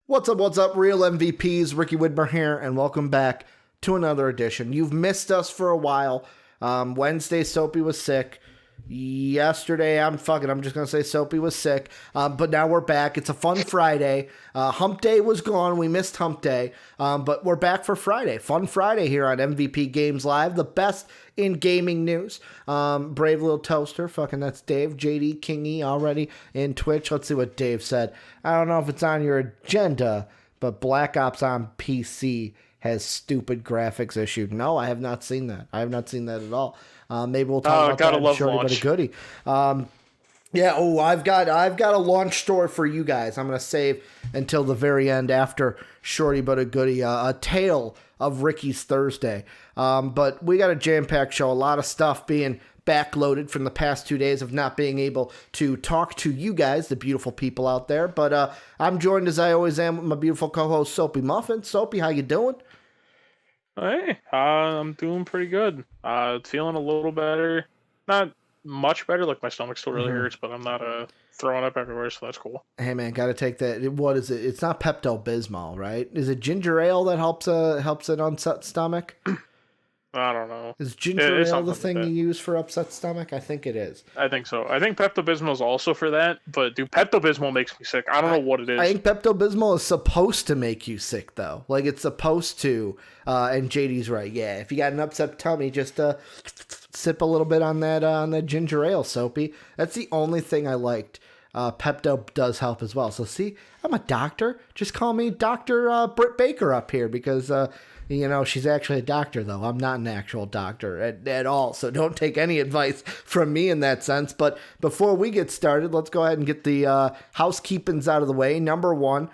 What's up, real MVPs? Ricky Widmer here, and welcome back to another edition. You've missed us for a while. Wednesday, Soapy was sick. Yesterday, I'm just going to say Soapy was sick. But now we're back. It's a fun Friday. Hump Day was gone. We missed Hump Day. But we're back for Friday. Fun Friday here on MVP Games Live. The best in gaming news. Brave Little Toaster. That's Dave. JD Kingy already in Twitch. Let's see what Dave said. I don't know if it's on your agenda, but Black Ops on PC has stupid graphics issued. No, I have not seen that. I have not seen that at all. Maybe we'll talk about that in Shorty But a Goodie. I've got a launch story for you guys. I'm going to save until the very end after Shorty But a Goodie. A tale of Ricky's Thursday. But we got a jam-packed show. A lot of stuff being backloaded from the past 2 days of not being able to talk to you guys, the beautiful people out there. But I'm joined, as I always am, with my beautiful co-host, Soapy Muffin. Soapy, how you doing? Hey, I'm doing pretty good. Feeling a little better. Not much better. Like, my stomach still really hurts, but I'm not throwing up everywhere, so that's cool. Hey, man, got to take that. What is it? It's not Pepto-Bismol, right? Is it ginger ale that helps an upset stomach? I don't know. Is ginger ale the thing you use for upset stomach? I think it is. I think so. I think Pepto-Bismol is also for that, but dude, Pepto-Bismol makes me sick. I don't know what it is. I think Pepto-Bismol is supposed to make you sick, though. Like, it's supposed to. And JD's right. Yeah, if you got an upset tummy, just sip a little bit on that ginger ale, Soapy. That's the only thing I liked. Pepto does help as well. So see, I'm a doctor. Just call me Dr. Britt Baker up here because she's actually a doctor, though. I'm not an actual doctor at all, so don't take any advice from me in that sense. But before we get started, let's go ahead and get the housekeepings out of the way. Number one,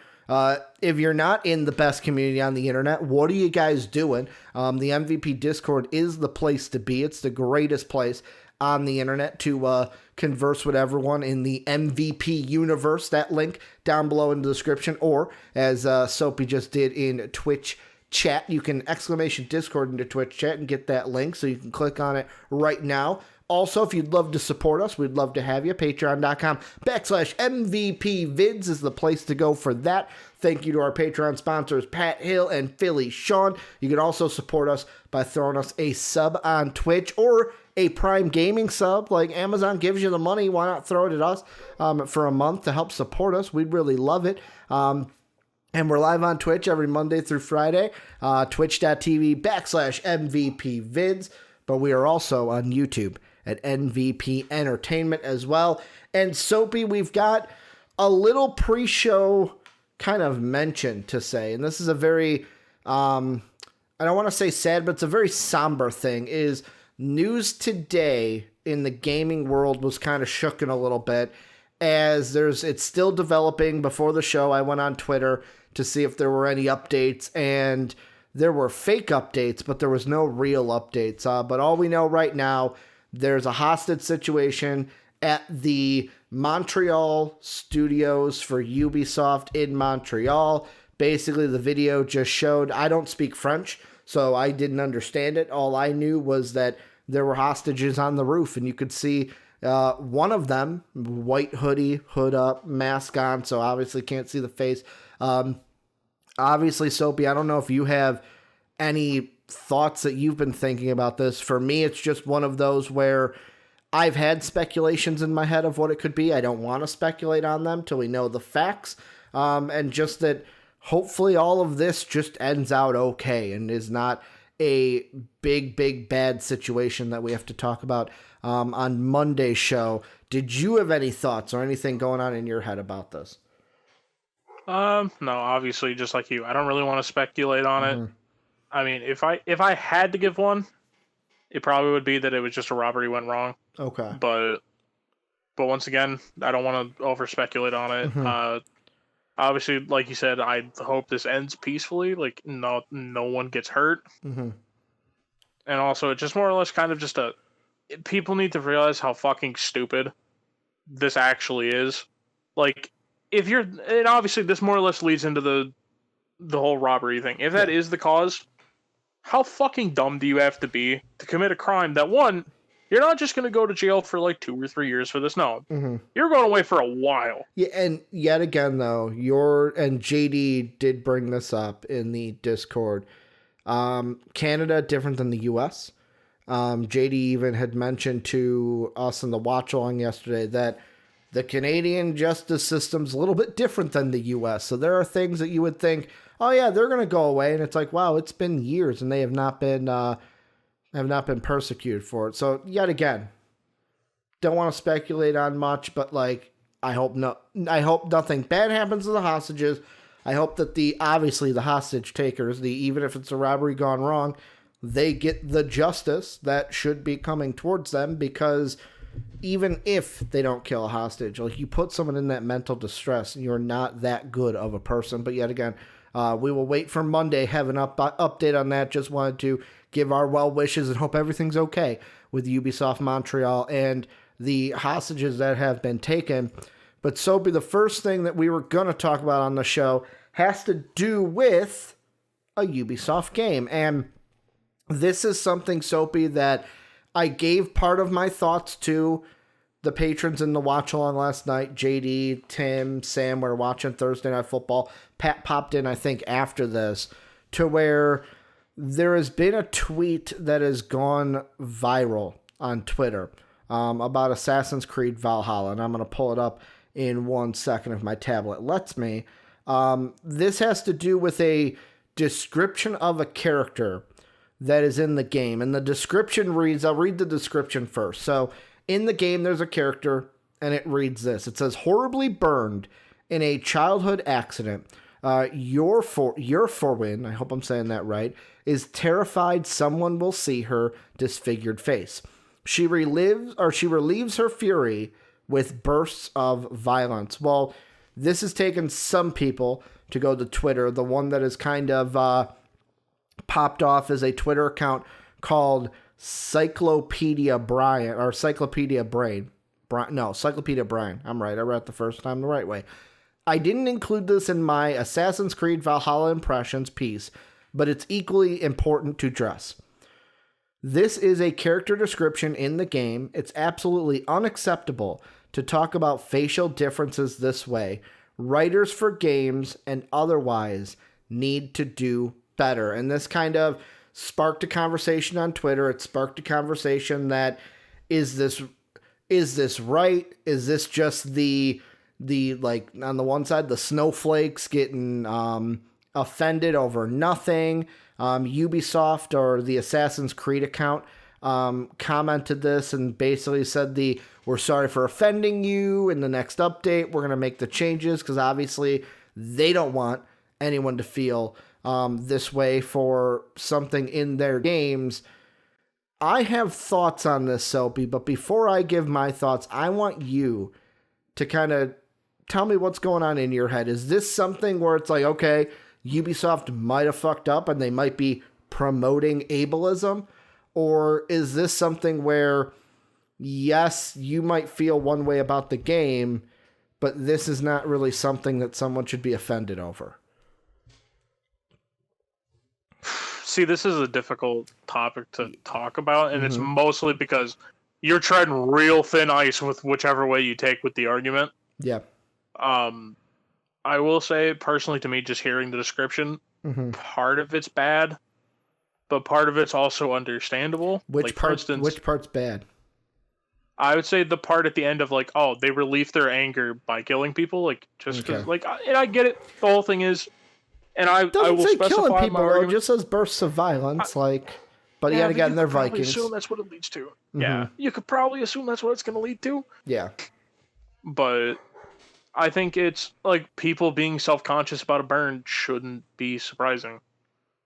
if you're not in the best community on the internet, what are you guys doing? The MVP Discord is the place to be. It's the greatest place on the internet to converse with everyone in the MVP universe. That link down below in the description, or as Soapy just did in Twitch chat, you can exclamation Discord into Twitch chat and get that link, so you can click on it right now. Also, if you'd love to support us, we'd love to have you. Patreon.com/MVPvids is the place to go for that. Thank you to our Patreon sponsors, Pat Hill and Philly Sean. You can also support us by throwing us a sub on Twitch or a Prime Gaming sub. Like, Amazon gives you the money, why not throw it at us for a month to help support us? We'd really love it. And we're live on Twitch every Monday through Friday, twitch.tv/MVPvids. But we are also on YouTube at MVP Entertainment as well. And Soapy, we've got a little pre-show kind of mention to say. And this is a very, I don't want to say sad, but it's a very somber thing, is news today in the gaming world was kind of shooken a little bit, as it's still developing. Before the show, I went on Twitter to see if there were any updates, and there were fake updates, but there was no real updates. But all we know right now, there's a hostage situation at the Montreal studios for Ubisoft in Montreal. Basically, the video just showed, I don't speak French, so I didn't understand it. All I knew was that there were hostages on the roof, and you could see one of them, white hoodie, hood up, mask on, so obviously can't see the face. Obviously, Soapy, I don't know if you have any thoughts that you've been thinking about this. For me, it's just one of those where I've had speculations in my head of what it could be. I don't want to speculate on them till we know the facts. And just that hopefully all of this just ends out okay and is not a big bad situation that we have to talk about on Monday's show. Did you have any thoughts or anything going on in your head about this? No, obviously, just like you, I don't really want to speculate on it. I mean, if I had to give one, it probably would be that it was just a robbery went wrong. Okay. But once again, I don't want to over speculate on it. Obviously, like you said, I hope this ends peacefully. Like, no one gets hurt. And also, it's just more or less kind of just people need to realize how fucking stupid this actually is. Like, and obviously this more or less leads into the whole robbery thing. If that is the cause, how fucking dumb do you have to be to commit a crime that, one, you're not just going to go to jail for like 2 or 3 years for this. No, Mm-hmm. you're going away for a while. Yeah, and yet again, though, and JD did bring this up in the Discord. Canada different than the U.S. JD even had mentioned to us in the watch along yesterday that the Canadian justice system's a little bit different than the U.S. So there are things that you would think, oh yeah, they're going to go away, and it's like, wow, it's been years and they have not been persecuted for it. So yet again, don't want to speculate on much, but like, I hope nothing bad happens to the hostages. I hope that obviously the hostage takers, even if it's a robbery gone wrong, they get the justice that should be coming towards them, because even if they don't kill a hostage, like, you put someone in that mental distress, and you're not that good of a person. But yet again, we will wait for Monday, have an update on that. Just wanted to give our well wishes and hope everything's okay with Ubisoft Montreal and the hostages that have been taken. But Soapy, the first thing that we were going to talk about on the show has to do with a Ubisoft game. And this is something, Soapy, that I gave part of my thoughts to the patrons in the watch along last night. JD, Tim, Sam were watching Thursday Night Football. Pat popped in, I think, after this, to where there has been a tweet that has gone viral on Twitter about Assassin's Creed Valhalla. And I'm going to pull it up in 1 second if my tablet lets me. This has to do with a description of a character that is in the game. And the description reads, I'll read the description first. So in the game, there's a character, and it reads this. It says, horribly burned in a childhood accident. Your Forwin, I hope I'm saying that right, is terrified someone will see her disfigured face. She relieves her fury with bursts of violence. Well, this has taken some people to go to Twitter. The one that is kind of popped off is a Twitter account called Cyclopedia Brian, or Cyclopedia Brain. Cyclopedia Brian. I'm right. I read it the first time the right way. I didn't include this in my Assassin's Creed Valhalla Impressions piece, but it's equally important to address. This is a character description in the game. It's absolutely unacceptable to talk about facial differences this way. Writers for games and otherwise need to do better. And this kind of sparked a conversation on Twitter. It sparked a conversation that, is this right? Is this just the like, on the one side, the snowflakes getting offended over nothing? Ubisoft, or the Assassin's Creed account, commented this and basically said we're sorry for offending you. In the next update, we're going to make the changes, because obviously they don't want anyone to feel this way for something in their games. I have thoughts on this, Soapy, but before I give my thoughts, I want you to kind of tell me what's going on in your head. Is this something where it's like, okay, Ubisoft might have fucked up and they might be promoting ableism? Or is this something where, yes, you might feel one way about the game, but this is not really something that someone should be offended over? See, this is a difficult topic to talk about, and it's mostly because you're treading real thin ice with whichever way you take with the argument. Yeah. I will say, personally, to me, just hearing the description, part of it's bad, but part of it's also understandable. Which part's bad? I would say the part at the end of, like, oh, they relieve their anger by killing people, like, just because, like, and I get it. The whole thing is, and I will say specify killing people, my argument. though, just says bursts of violence, but yet again, they're Vikings. Assume that's what it leads to. Yeah, you could probably assume that's what it's going to lead to. Yeah, but I think it's, like, people being self-conscious about a burn shouldn't be surprising.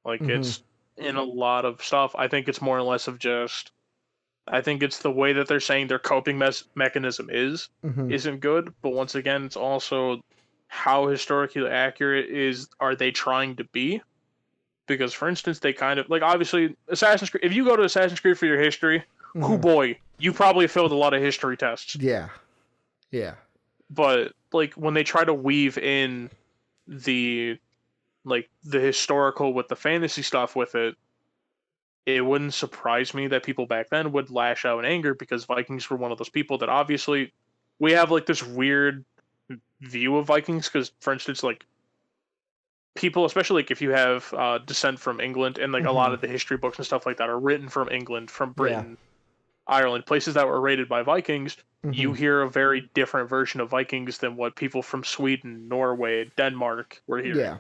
Like, it's in a lot of stuff. I think it's more or less of just, I think it's the way that they're saying their coping mechanism isn't good. But once again, it's also how historically accurate are they trying to be? Because, for instance, they kind of, like, obviously, Assassin's Creed, if you go to Assassin's Creed for your history, oh boy, you probably failed a lot of history tests. Yeah. But, like, when they try to weave in the historical with the fantasy stuff with it, it wouldn't surprise me that people back then would lash out in anger, because Vikings were one of those people that obviously we have like this weird view of Vikings. Because, for instance, like people, especially like if you have descent from England, and like a lot of the history books and stuff like that are written from England, from Britain, Ireland, places that were raided by Vikings, you hear a very different version of Vikings than what people from Sweden, Norway, Denmark were hearing. Yeah.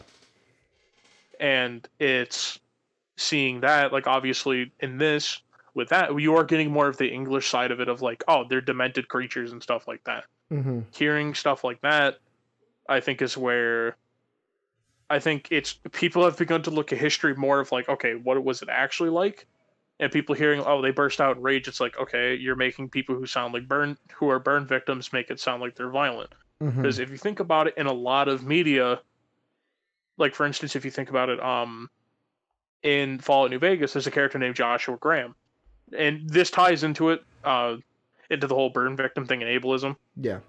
And it's seeing that, like, obviously in this, with that, you are getting more of the English side of it, of like, oh, they're demented creatures and stuff like that. Hearing stuff like that, I think, is where I think it's people have begun to look at history more of like, okay, what was it actually like? And people hearing, oh, they burst out in rage, it's like, okay, you're making people who sound like who are burn victims, make it sound like they're violent. Because if you think about it, in a lot of media, like for instance, if you think about it, in Fallout New Vegas, there's a character named Joshua Graham, and this ties into it, into the whole burn victim thing and ableism. Yeah.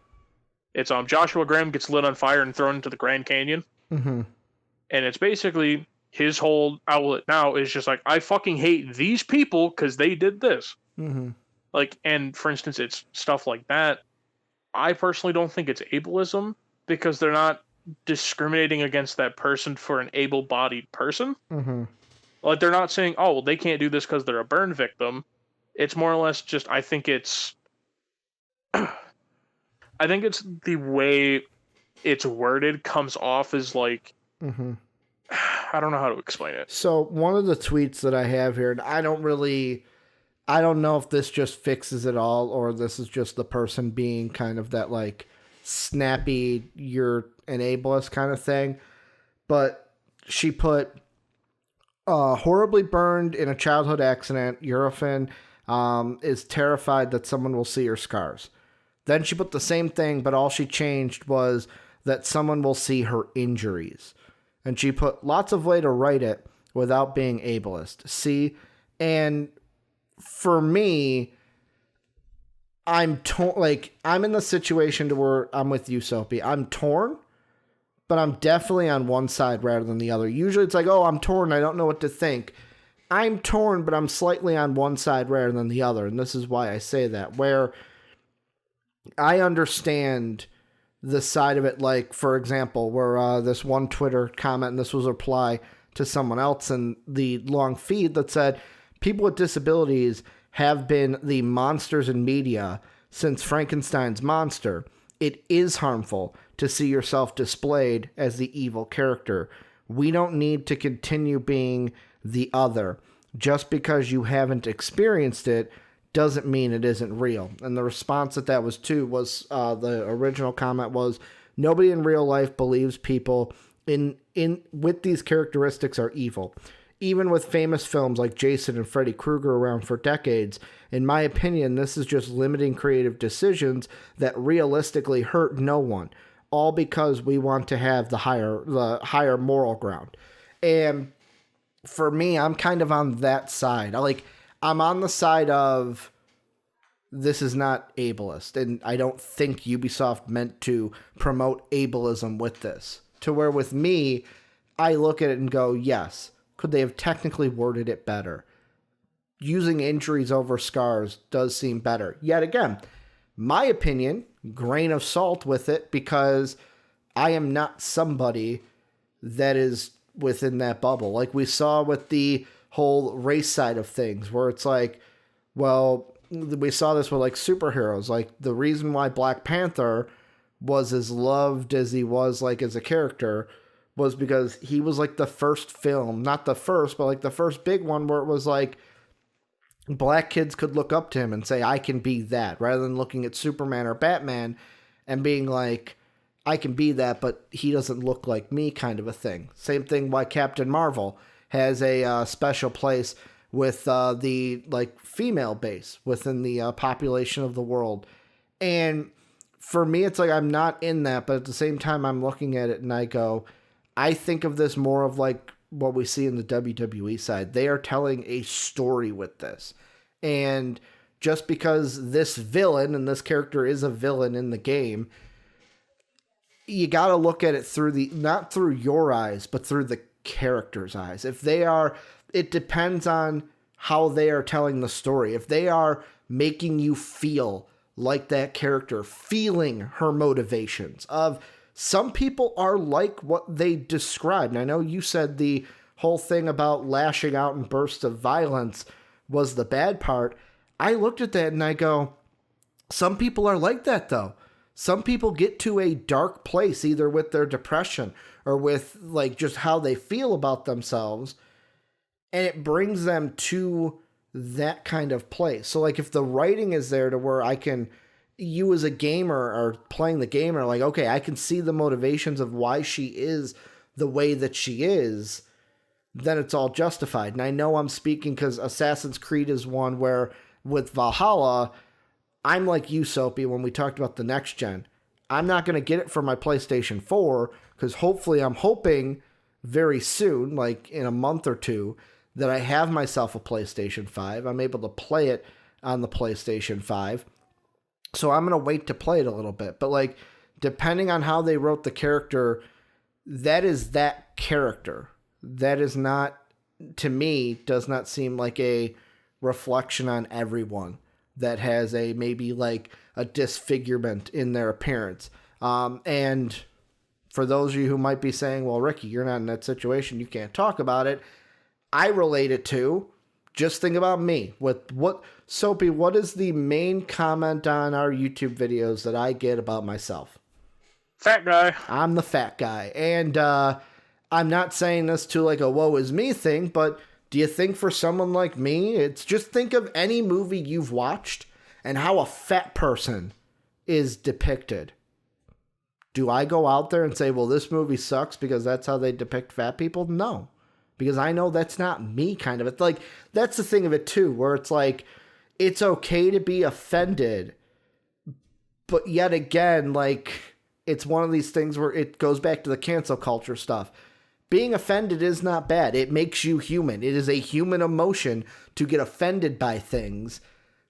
It's Joshua Graham gets lit on fire and thrown into the Grand Canyon, and it's basically his whole outlet now is just like, I fucking hate these people because they did this. Like, and for instance, it's stuff like that. I personally don't think it's ableism, because they're not discriminating against that person for an able-bodied person. Like, they're not saying, oh, well, they can't do this because they're a burn victim. It's more or less just, I think it's the way it's worded comes off as like, I don't know how to explain it. So one of the tweets that I have here, and I don't know if this just fixes it all, or this is just the person being kind of that like snappy, you're an ableist kind of thing. But she put, horribly burned in a childhood accident, Eurofin is terrified that someone will see her scars. Then she put the same thing, but all she changed was that someone will see her injuries. And she put lots of way to write it without being ableist. See? And for me, I'm in the situation to where I'm with you, Soapy. I'm torn, but I'm definitely on one side rather than the other. Usually it's like, oh, I'm torn, I don't know what to think. I'm torn, but I'm slightly on one side rather than the other. And this is why I say that, where I understand the side of it, like, for example, where this one Twitter comment, and this was a reply to someone else in the long feed that said, people with disabilities have been the monsters in media since Frankenstein's monster. It is harmful to see yourself displayed as the evil character. We don't need to continue being the other. Just because you haven't experienced it doesn't mean it isn't real. And the response that was to was, the original comment was, nobody in real life believes people with these characteristics are evil. Even with famous films like Jason and Freddy Krueger around for decades, in my opinion, this is just limiting creative decisions that realistically hurt no one, all because we want to have the higher moral ground. And for me, I'm kind of on that side. I'm on the side of, this is not ableist, and I don't think Ubisoft meant to promote ableism with this. To where with me, I look at it and go, yes, could they have technically worded it better? Using injuries over scars does seem better. Yet again, my opinion, grain of salt with it, because I am not somebody that is within that bubble. Like we saw with the whole race side of things, where it's like, well, we saw this with like superheroes. Like the reason why Black Panther was as loved as he was, like as a character, was because he was like the first film, not the first, but like the first big one where it was like black kids could look up to him and say, I can be that, rather than looking at Superman or Batman and being like, I can be that, but he doesn't look like me, kind of a thing. Same thing why Captain Marvel has a special place with the like female base within the population of the world. And for me, it's like, I'm not in that, but at the same time, I'm looking at it and I go, I think of this more of like what we see in the WWE side. They are telling a story with this. And just because this villain, and this character is a villain in the game, you got to look at it through not through your eyes, but through the character's eyes. If they are, it depends on how they are telling the story, if they are making you feel like that character, feeling her motivations of some people are like what they described. And I know you said the whole thing about lashing out in bursts of violence was the bad part. I looked at that and I go, some people are like that though. Some people get to a dark place either with their depression or with like just how they feel about themselves, and it brings them to that kind of place. So like if the writing is there to where you as a gamer or playing the game are like, okay, I can see the motivations of why she is the way that she is, then it's all justified. And I know I'm speaking because Assassin's Creed is one where with Valhalla, I'm like you, Soapy, when we talked about the next gen. I'm not going to get it for my PlayStation 4 because hopefully I'm hoping very soon, like in a month or two, that I have myself a PlayStation 5. I'm able to play it on the PlayStation 5. So I'm going to wait to play it a little bit. But like, depending on how they wrote the character, that is that character. That is not, to me, does not seem like a reflection on everyone that has a maybe like a disfigurement in their appearance. And for those of you who might be saying, well, Ricky, you're not in that situation, you can't talk about it. I relate it to, just think about me. Soapy, what is the main comment on our YouTube videos that I get about myself? Fat guy. I'm the fat guy. And I'm not saying this to like a woe is me thing, but do you think for someone like me, it's just think of any movie you've watched and how a fat person is depicted. Do I go out there and say, well, this movie sucks because that's how they depict fat people? No, because I know that's not me kind of. It's like, that's the thing of it too, where it's like, it's okay to be offended, but yet again, like, it's one of these things where it goes back to the cancel culture stuff. Being offended is not bad. It makes you human. It is a human emotion to get offended by things.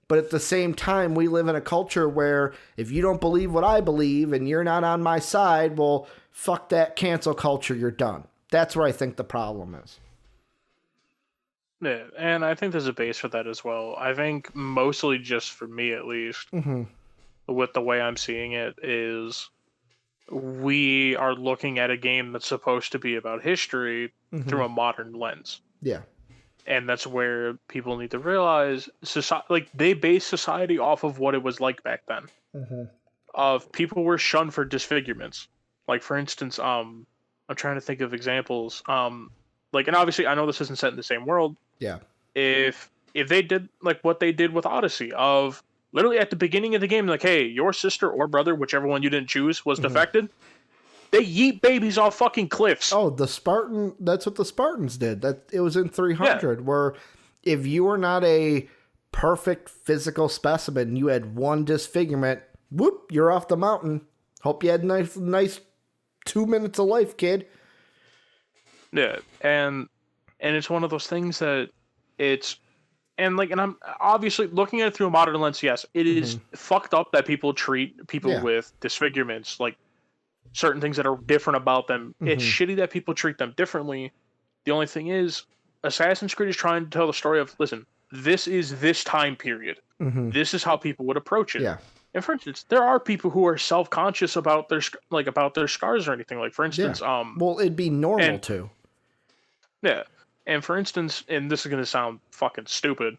But at the same time, we live in a culture where if you don't believe what I believe and you're not on my side, well, fuck that cancel culture, you're done. That's where I think the problem is. Yeah, and I think there's a base for that as well. I think mostly just for me at least, with the way I'm seeing it is we are looking at a game that's supposed to be about history through a modern lens. Yeah. And that's where people need to realize they base society off of what it was like back then. Of people were shunned for disfigurements. Like for instance, I'm trying to think of examples. Like, and obviously I know this isn't set in the same world. Yeah. If they did like what they did with Odyssey, of literally at the beginning of the game, like, hey, your sister or brother, whichever one you didn't choose, was defected. They yeet babies off fucking cliffs. Oh, that's what the Spartans did. That it was in 300, where if you were not a perfect physical specimen, you had one disfigurement, whoop, you're off the mountain. Hope you had nice 2 minutes of life, kid. Yeah, and it's one of those things that and I'm obviously looking at it through a modern lens. Yes, it is fucked up that people treat people with disfigurements like certain things that are different about them. It's shitty that people treat them differently. The only thing is, Assassin's Creed is trying to tell the story of, listen, this is this time period. This is how people would approach it. Yeah. And for instance, there are people who are self-conscious about their scars or anything. Like for instance, well, it'd be normal to. Yeah. And for instance, and this is going to sound fucking stupid,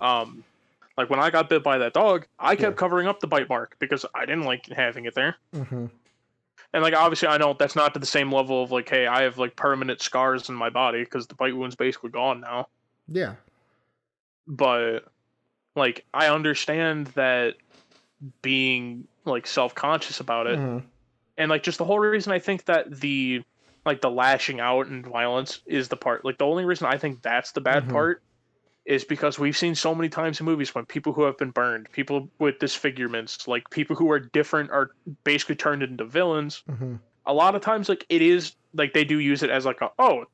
like when I got bit by that dog, I kept covering up the bite mark because I didn't like having it there. And like obviously I know that's not to the same level of like, hey, I have like permanent scars in my body because the bite wound's basically gone now. Yeah. But like I understand that being like self-conscious about it. And like just the whole reason I think that the lashing out and violence is the part, like the only reason I think that's the bad part is because we've seen so many times in movies when people who have been burned, people with disfigurements, like people who are different are basically turned into villains. A lot of times, like it is like they do use it as like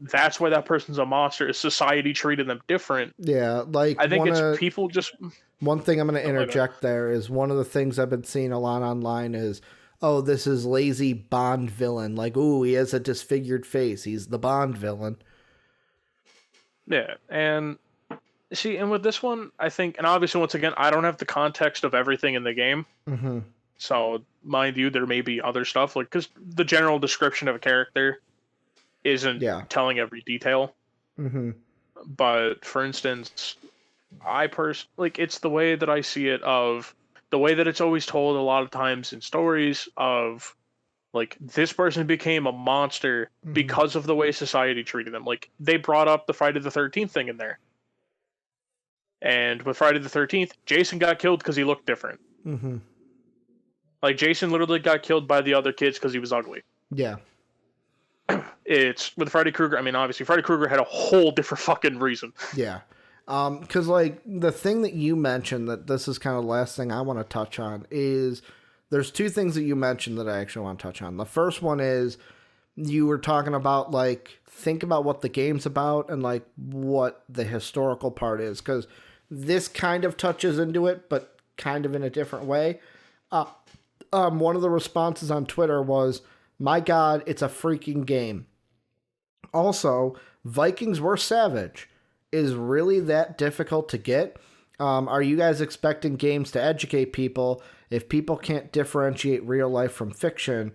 that's why that person's a monster, is society treated them different. Yeah, like I think it's people just. One thing I'm going to interject there is one of the things I've been seeing a lot online is, oh, this is lazy Bond villain. Like, ooh, he has a disfigured face. He's the Bond villain. Yeah, and See, and with this one, I think, and obviously, once again, I don't have the context of everything in the game. Mm-hmm. So, mind you, there may be other stuff, like, because the general description of a character isn't Yeah. telling every detail. Mm-hmm. But, for instance, like, it's the way that I see it of the way that it's always told a lot of times in stories of, like, this person became a monster Mm-hmm. because of the way society treated them. Like, they brought up the Friday the 13th thing in there. And with Friday the 13th, Jason got killed because he looked different. Mm-hmm. Like, Jason literally got killed by the other kids because he was ugly. Yeah. It's with Freddy Krueger. I mean, obviously, Freddy Krueger had a whole different fucking reason. Yeah. Because, like, the thing that you mentioned, that this is kind of the last thing I want to touch on, is there's two things that you mentioned that I actually want to touch on. The first one is you were talking about, like, think about what the game's about and, like, what the historical part is. Because this kind of touches into it, but kind of in a different way. One of the responses on Twitter was, my God, it's a freaking game. Also, Vikings were savage. Is really that difficult to get? Are you guys expecting games to educate people if people can't differentiate real life from fiction?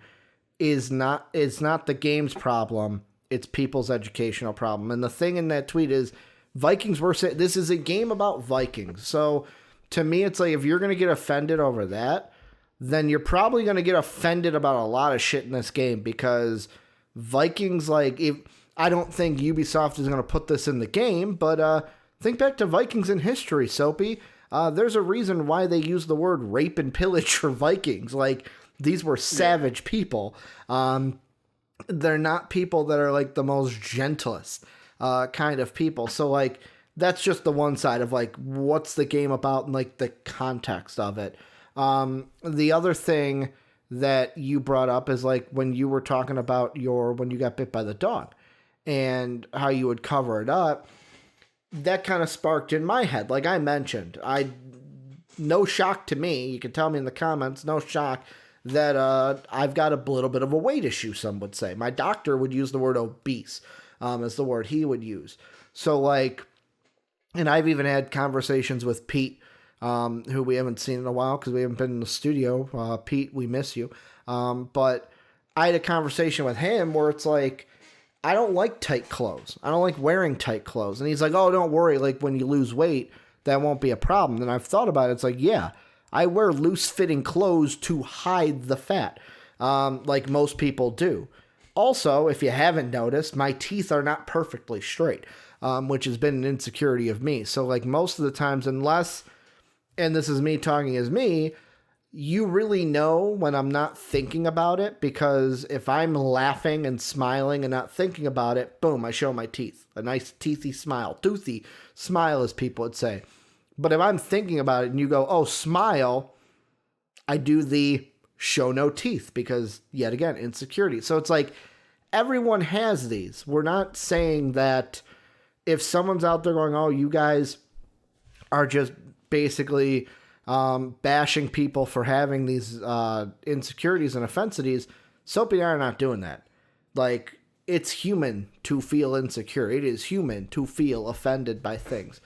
It's not the game's problem. It's people's educational problem. And the thing in that tweet is Vikings were this is a game about Vikings. So to me, it's like if you're going to get offended over that, then you're probably going to get offended about a lot of shit in this game because Vikings, like, if I don't think Ubisoft is going to put this in the game, but think back to Vikings in history, Soapy. There's a reason why they use the word rape and pillage for Vikings. Like, these were savage people. They're not people that are, like, the most gentlest kind of people. So, like, that's just the one side of, like, what's the game about and, like, the context of it. The other thing that you brought up is, like, when you were talking about when you got bit by the dog and how you would cover it up, that kind of sparked in my head. Like I mentioned, no shock to me. You can tell me in the comments, no shock that I've got a little bit of a weight issue, some would say. My doctor would use the word obese as the word he would use. So, like, and I've even had conversations with Pete, who we haven't seen in a while because we haven't been in the studio. Pete, we miss you. But I had a conversation with him where it's like, I don't like tight clothes. I don't like wearing tight clothes. And he's like, oh, don't worry. Like, when you lose weight, that won't be a problem. And I've thought about it. It's like, yeah, I wear loose-fitting clothes to hide the fat, like most people do. Also, if you haven't noticed, my teeth are not perfectly straight, which has been an insecurity of me. So, like, most of the times, unless, and this is me talking as me, you really know when I'm not thinking about it, because if I'm laughing and smiling and not thinking about it, boom, I show my teeth. A nice toothy smile, as people would say. But if I'm thinking about it and you go, oh, smile, I do the show no teeth because, yet again, insecurity. So it's like everyone has these. We're not saying that if someone's out there going, oh, you guys are just basically bashing people for having these insecurities and offensities, Soapy and I are not doing that. Like, it's human to feel insecure. It is human to feel offended by things.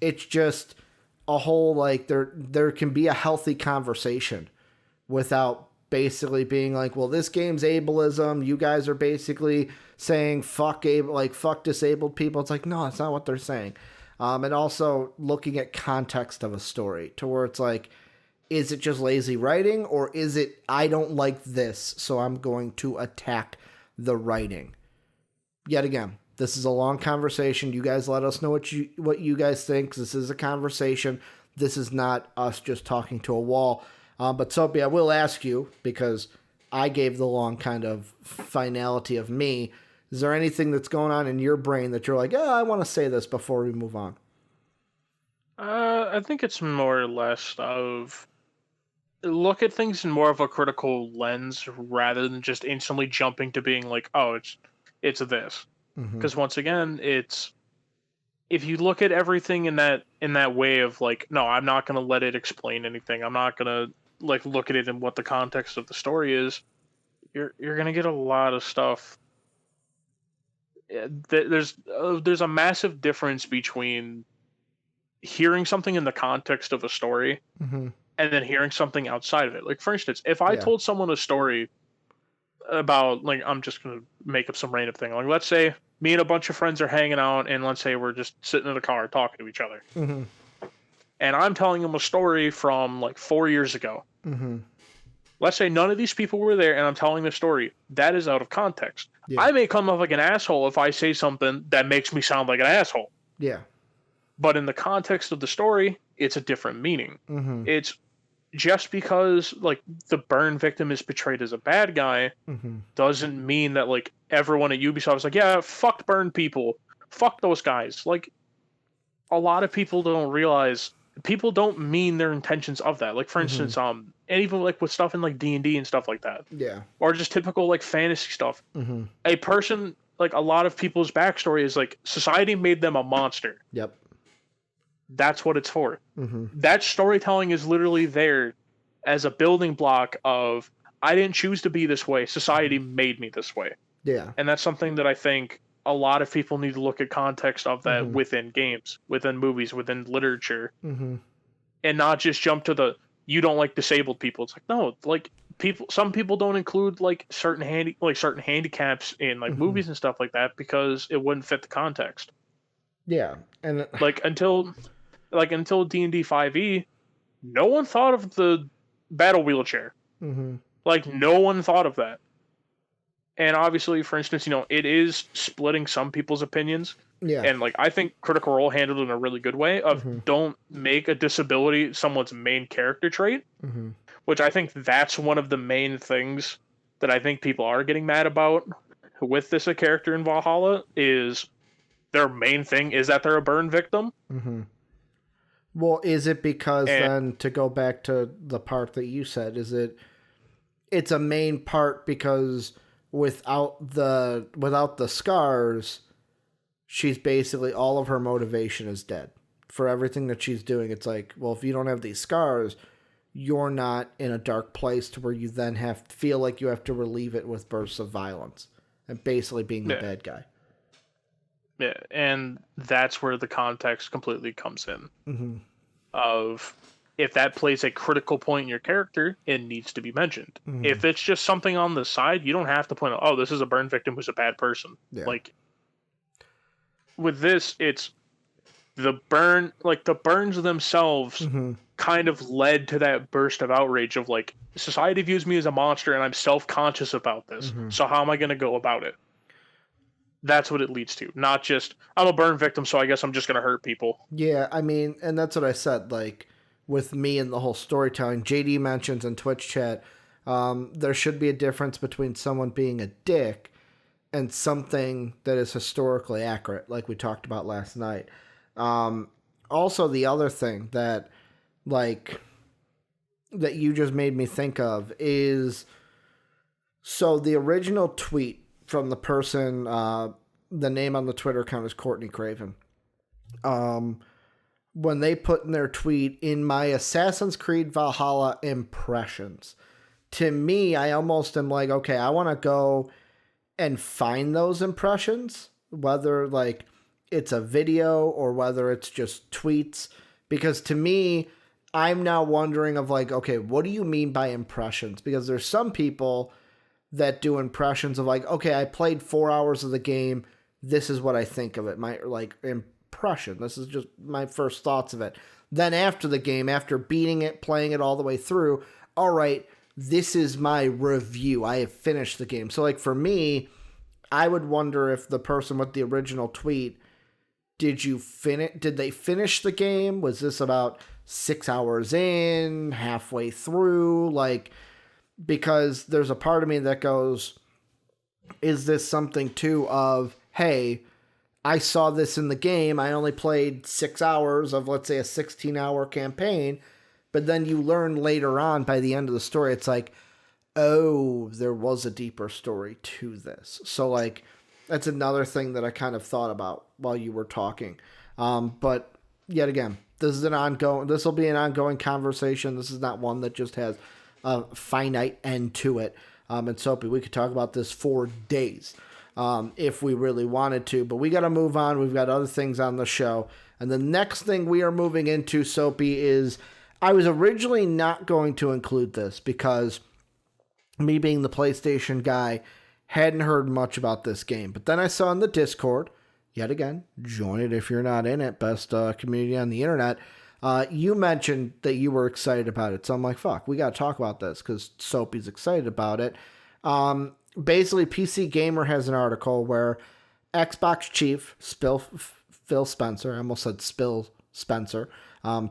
It's just a whole, like, there can be a healthy conversation without basically being like, well, this game's ableism. You guys are basically saying fuck disabled people. It's like, no, that's not what they're saying. And also looking at context of a story to where it's like, is it just lazy writing or is it, I don't like this, so I'm going to attack the writing? Yet again, this is a long conversation. You guys let us know what you guys think. This is a conversation. This is not us just talking to a wall. But Soapy, I will ask you, because I gave the long kind of finality of me, is there anything that's going on in your brain that you're like, oh, I want to say this before we move on? I think it's more or less of look at things in more of a critical lens rather than just instantly jumping to being like, oh, it's this. Because once again, it's if you look at everything in that way of like, no, I'm not gonna let it explain anything. I'm not gonna like look at it in what the context of the story is. You're gonna get a lot of stuff. There's a massive difference between hearing something in the context of a story and then hearing something outside of it. Like, for instance, if I told someone a story about, like, I'm just going to make up some random thing. Like, let's say me and a bunch of friends are hanging out, and let's say we're just sitting in the car talking to each other. And I'm telling them a story from, like, 4 years ago. Let's say none of these people were there, and I'm telling the story. That is out of context. Yeah. I may come off like an asshole if I say something that makes me sound like an asshole. Yeah. But in the context of the story, it's a different meaning. It's just because, like, the burn victim is portrayed as a bad guy doesn't mean that, like, everyone at Ubisoft is like, yeah, fuck burn people. Fuck those guys. Like, a lot of people don't realize, people don't mean their intentions of that. Like, for instance, and even, like, with stuff in, like, D&D and stuff like that. Yeah. Or just typical, like, fantasy stuff. A person, like, a lot of people's backstory is, like, society made them a monster. Yep. That's what it's for. That storytelling is literally there as a building block of, I didn't choose to be this way. Society made me this way. Yeah. And that's something that I think a lot of people need to look at context of that within games, within movies, within literature, and not just jump to the, you don't like disabled people. It's like, no, like, some people don't include, like, certain handicaps in, like, movies and stuff like that because it wouldn't fit the uncontext. Yeah. And like until D&D 5e, no one thought of the battle wheelchair. Like, no one thought of that. And obviously, for instance, you know, it is splitting some people's opinions. Yeah. And, like, I think Critical Role handled it in a really good way of don't make a disability someone's main character trait, which I think that's one of the main things that I think people are getting mad about with this a character in Valhalla is their main thing is that they're a burn victim. Well, is it because then, to go back to the part that you said, it's a main part because without the scars, she's basically, all of her motivation is dead for everything that she's doing. It's like, well, if you don't have these scars, you're not in a dark place to where you then feel like you have to relieve it with bursts of violence and basically being the bad guy. Yeah, and that's where the context completely comes in. Of, if that plays a critical point in your character, it needs to be mentioned. If it's just something on the side, you don't have to point out, oh, this is a burn victim who's a bad person. Yeah. Like, with this, it's the burns themselves kind of led to that burst of outrage of, like, society views me as a monster and I'm self-conscious about this. So how am I going to go about it? That's what it leads to. Not just, I'm a burn victim, so I guess I'm just going to hurt people. Yeah, I mean, and that's what I said, like, with me and the whole storytelling. JD mentions in Twitch chat, there should be a difference between someone being a dick and something that is historically accurate, like we talked about last night. Also, the other thing that, like, that you just made me think of is, so the original tweet from the person, the name on the Twitter account is Courtney Craven. When they put in their tweet, in my Assassin's Creed Valhalla impressions, to me, I almost am like, okay, I want to go and find those impressions, whether, like, it's a video or whether it's just tweets, because to me, I'm now wondering of, like, okay, what do you mean by impressions? Because there's some people that do impressions of, like, okay, I played 4 hours of the game, this is what I think of it, my, like, impression, this is just my first thoughts of it. Then after the game, after beating it, playing it all the way through, all right, this is my review, I have finished the game. So, like, for me, I would wonder if the person with the original tweet, did they finish the game? Was this about 6 hours in, halfway through? Like, because there's a part of me that goes, is this something too of, hey, I saw this in the game, I only played 6 hours of, let's say, a 16-hour campaign, but then you learn later on by the end of the story, it's like, oh, there was a deeper story to this. So, like, that's another thing that I kind of thought about while you were talking. But yet again, this will be an ongoing conversation. This is not one that just has a finite end to it. And Soapy, we could talk about this for days. if we really wanted to. But we got to move on. We've got other things on the show. And the next thing we are moving into, Soapy, is I was originally not going to include this because me being the PlayStation guy, hadn't heard much about this game. But then I saw in the Discord, yet again, join it if you're not in it, best community on the internet, you mentioned that you were excited about it. So I'm like, fuck, we got to talk about this because Soapy's excited about it. Basically, PC Gamer has an article where Xbox chief Phil Spencer, I almost said Spill Spencer,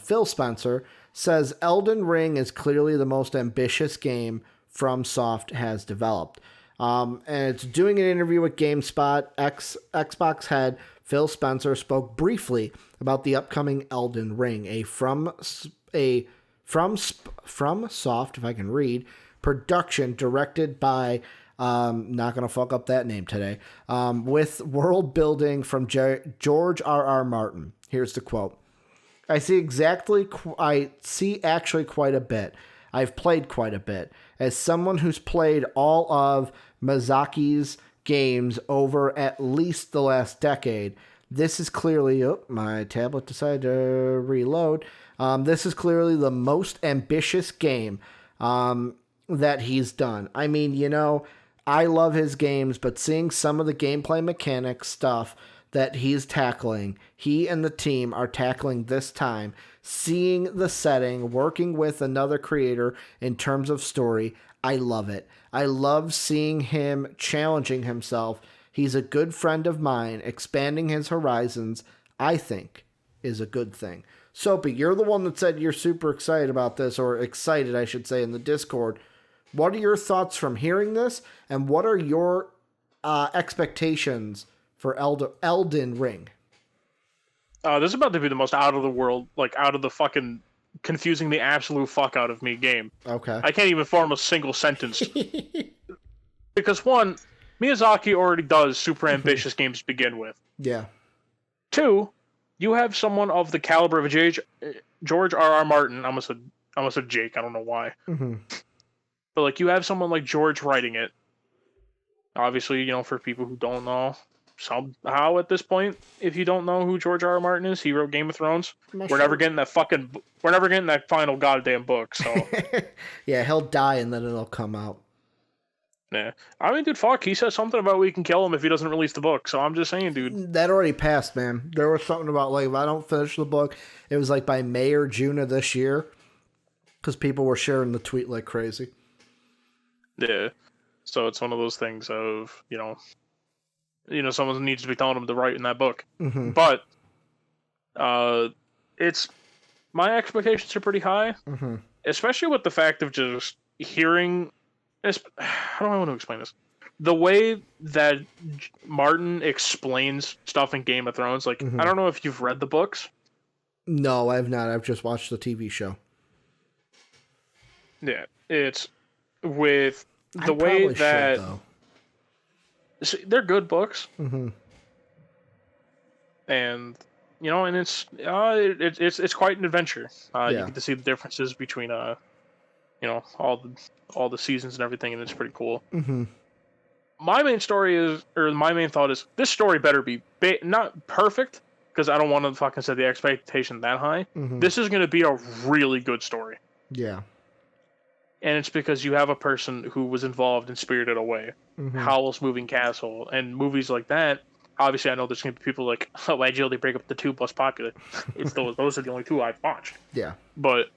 Phil Spencer, says Elden Ring is clearly the most ambitious game Fromsoft has developed. And it's doing an interview with GameSpot. Xbox head Phil Spencer spoke briefly about the upcoming Elden Ring, a Fromsoft, if I can read, production directed by, not going to fuck up that name today, with world building from George R.R. Martin. Here's the quote. I see actually quite a bit. I've played quite a bit. As someone who's played all of Miyazaki's games over at least the last decade, this is clearly... Oh, my tablet decided to reload. This is clearly the most ambitious game that he's done. I mean, you know, I love his games, but seeing some of the gameplay mechanics stuff that he's tackling, he and the team are tackling this time, seeing the setting, working with another creator in terms of story, I love it. I love seeing him challenging himself. He's a good friend of mine. Expanding his horizons, I think, is a good thing. Soapy, you're the one that said you're super excited about this, or excited, I should say, in the Discord. What are your thoughts from hearing this, and what are your expectations for Elden Ring? This is about to be the most out of the world, like out of the fucking confusing the absolute fuck out of me game. Okay. I can't even form a single sentence. Because one, Miyazaki already does super ambitious games to begin with. Yeah. Two, you have someone of the caliber of George R.R. Martin. I almost said Jake. I don't know why. Mm-hmm. But like, you have someone like George writing it. Obviously, you know, for people who don't know, somehow at this point, if you don't know who George R.R. Martin is, he wrote Game of Thrones. We're never getting that final goddamn book. So yeah, he'll die and then it'll come out. Yeah, I mean, dude, fuck. He said something about we can kill him if he doesn't release the book. So I'm just saying, dude. That already passed, man. There was something about like if I don't finish the book, it was like by May or June of this year, because people were sharing the tweet like crazy. Yeah, so it's one of those things of you know, someone needs to be telling him to write in that book. Mm-hmm. But it's my expectations are pretty high, mm-hmm. especially with the fact of just hearing. How do I want to explain this? The way that Martin explains stuff in Game of Thrones, like, mm-hmm. I don't know if you've read the books. No, I have not. I've just watched the TV show. Yeah, it's with the way that they're good books, mm-hmm. and you know, and it's quite an adventure. You get to see the differences between you know, all the seasons and everything, and it's pretty cool. Mm-hmm. My main thought is this story better be not perfect, because I don't want to fucking set the expectation that high. Mm-hmm. This is going to be a really good story. Yeah. And it's because you have a person who was involved in Spirited Away, mm-hmm. Howl's Moving Castle, and movies like that. Obviously, I know there's going to be people like, oh, why'd you only break up the two most popular? It's those are the only two I've watched. Yeah. But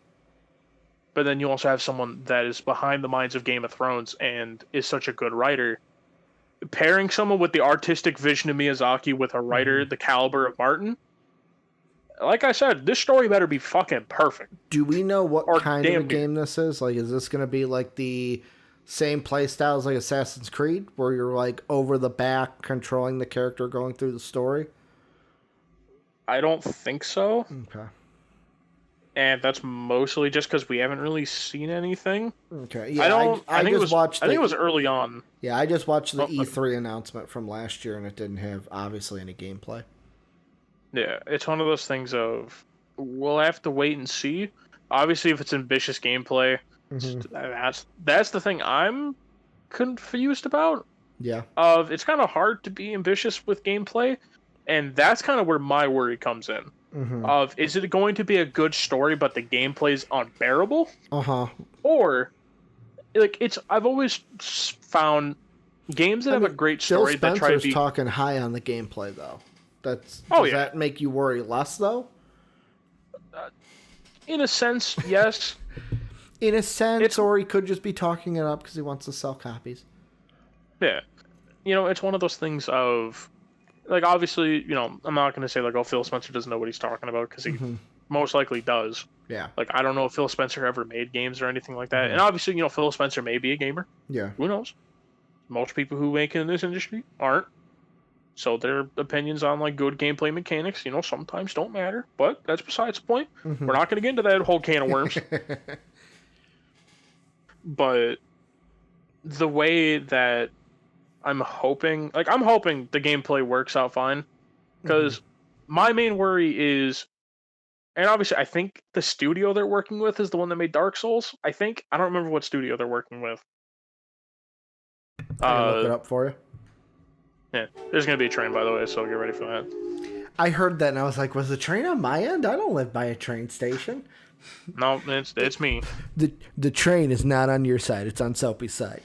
then you also have someone that is behind the minds of Game of Thrones and is such a good writer. Pairing someone with the artistic vision of Miyazaki with a writer mm-hmm. the caliber of Martin, like I said, this story better be fucking perfect. Do we know what kind of a game this is? Like, is this going to be like the same playstyle as like Assassin's Creed, where you're like over the back controlling the character going through the story? I don't think so. Okay. And that's mostly just because we haven't really seen anything. Okay. Yeah, I think it was early on. Yeah, I just watched the E3 announcement from last year, and it didn't have, obviously, any gameplay. Yeah, it's one of those things of, we'll have to wait and see. Obviously, if it's ambitious gameplay, mm-hmm. that's the thing I'm confused about. Yeah. It's kind of hard to be ambitious with gameplay, and that's kind of where my worry comes in. Is it going to be a good story, but the gameplay's unbearable? Or like I've always found games that have a great story Phil that try to Spencer's be talking high on the gameplay though. Does yeah. that make you worry less though? In a sense, yes. In a sense, or he could just be talking it up because he wants to sell copies. Yeah. It's one of those things of, like, obviously, I'm not going to say, like, oh, Phil Spencer doesn't know what he's talking about, because he most likely does. Yeah. Like, I don't know if Phil Spencer ever made games or anything like that. And obviously, Phil Spencer may be a gamer. Yeah. Who knows? Most people who make it in this industry aren't. So their opinions on, like, good gameplay mechanics, sometimes don't matter. But that's besides the point. We're not going to get into that whole can of worms. But the way that I'm hoping the gameplay works out fine, because my main worry is, and obviously I think the studio they're working with is the one that made Dark Souls. I don't remember what studio they're working with. I can look it up for you. Yeah, there's gonna be a train, by the way, so get ready for that. I heard that and I was like, was the train on my end? I don't live by a train station. No, it's me. The train is not on your side; it's on Soapy's side.